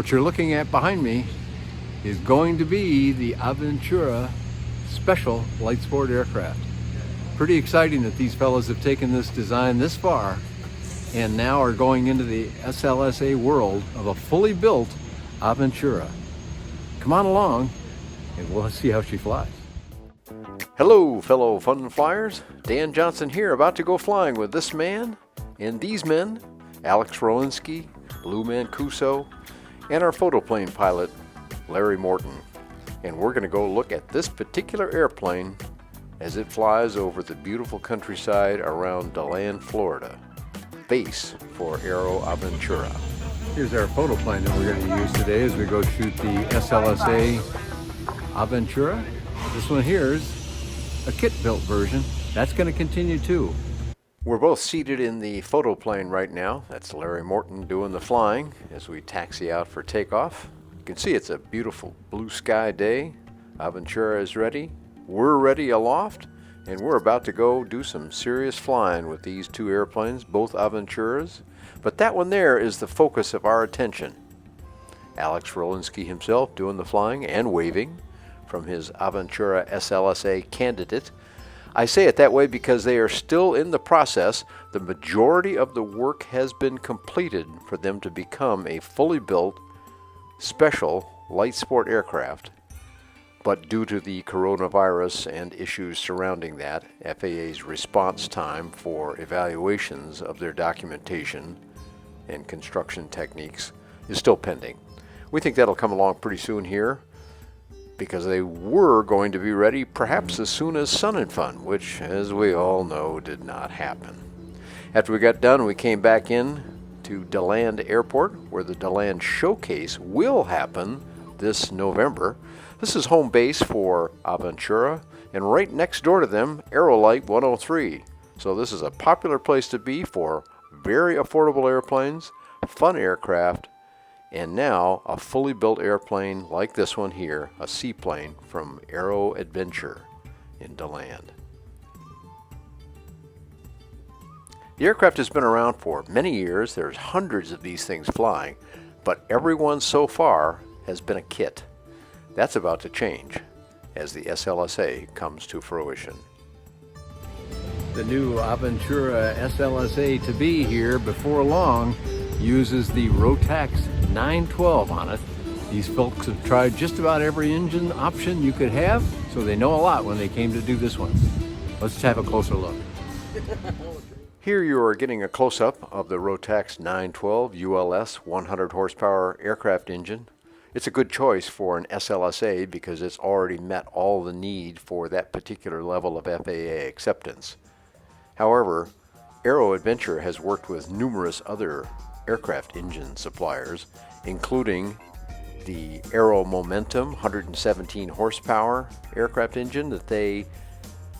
What you're looking at behind me is going to be the Aventura special light sport aircraft. Pretty exciting that these fellows have taken this design this far and now are going into the SLSA world of a fully built Aventura. Come on along and we'll see how she flies. Hello fellow fun flyers, Dan Johnson here, about to go flying with this man and these men, Alex Rolinski, Lou Mancuso, and our photoplane pilot, Larry Morton. And we're going to go look at this particular airplane as it flies over the beautiful countryside around DeLand, Florida, base for Aero Adventure. Here's our photoplane that we're going to use today as we go shoot the SLSA Aventura. This one here is a kit-built version. That's going to continue too. We're both seated in the photoplane right now. That's Larry Morton doing the flying as we taxi out for takeoff. You can see it's a beautiful blue sky day. Aventura is ready. We're ready aloft, and we're about to go do some serious flying with these two airplanes, both Aventuras. But that one there is the focus of our attention. Alex Rolinski himself doing the flying and waving from his Aventura SLSA candidate. I say it that way because they are still in the process. The majority of the work has been completed for them to become a fully built special light sport aircraft. But due to the coronavirus and issues surrounding that, FAA's response time for evaluations of their documentation and construction techniques is still pending. We think that'll come along pretty soon here, because they were going to be ready perhaps as soon as Sun and Fun, which, as we all know, did not happen. After we got done, we came back in to DeLand Airport, where the DeLand Showcase will happen this November. This is home base for Aventura, and right next door to them, Aerolite 103. So this is a popular place to be for very affordable airplanes, fun aircraft, and now a fully built airplane like this one here, a seaplane from Aero Adventure in DeLand. The aircraft has been around for many years. There's hundreds of these things flying, but every one so far has been a kit. That's about to change as the SLSA comes to fruition. The new Aventura SLSA to be here before long uses the Rotax 912 on it. These folks have tried just about every engine option you could have, so they know a lot when they came to do this one. Let's have a closer look. Here you are getting a close-up of the Rotax 912 ULS 100 horsepower aircraft engine. It's a good choice for an SLSA because it's already met all the need for that particular level of FAA acceptance. However, Aero Adventure has worked with numerous other aircraft engine suppliers, including the Aero Momentum 117 horsepower aircraft engine that they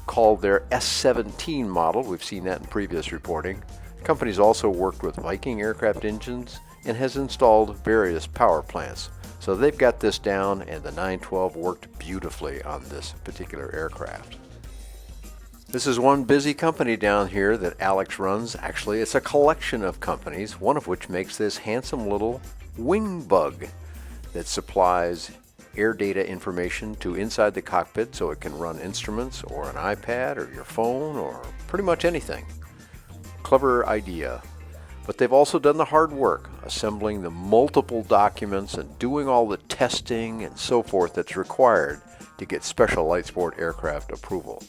called their S17 model. We've seen that in previous reporting. The company's also worked with Viking aircraft engines and has installed various power plants. So they've got this down, and the 912 worked beautifully on this particular aircraft. This is one busy company down here that Alex runs. Actually, it's a collection of companies, one of which makes this handsome little wing bug that supplies air data information to inside the cockpit so it can run instruments or an iPad or your phone or pretty much anything. Clever idea. But they've also done the hard work, assembling the multiple documents and doing all the testing and so forth that's required to get special light sport aircraft approval.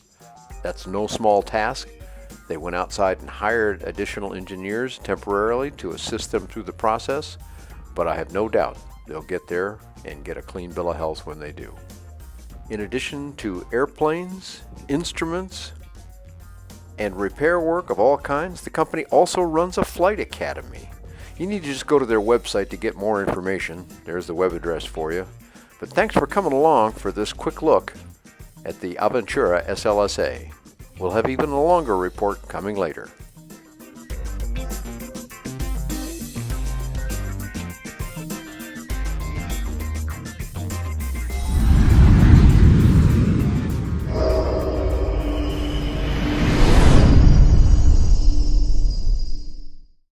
That's no small task. They went outside and hired additional engineers temporarily to assist them through the process, but I have no doubt they'll get there and get a clean bill of health when they do. In addition to airplanes, instruments, and repair work of all kinds, the company also runs a flight academy. You need to just go to their website to get more information. There's the web address for you. But thanks for coming along for this quick look at the Aventura SLSA. We'll have even a longer report coming later.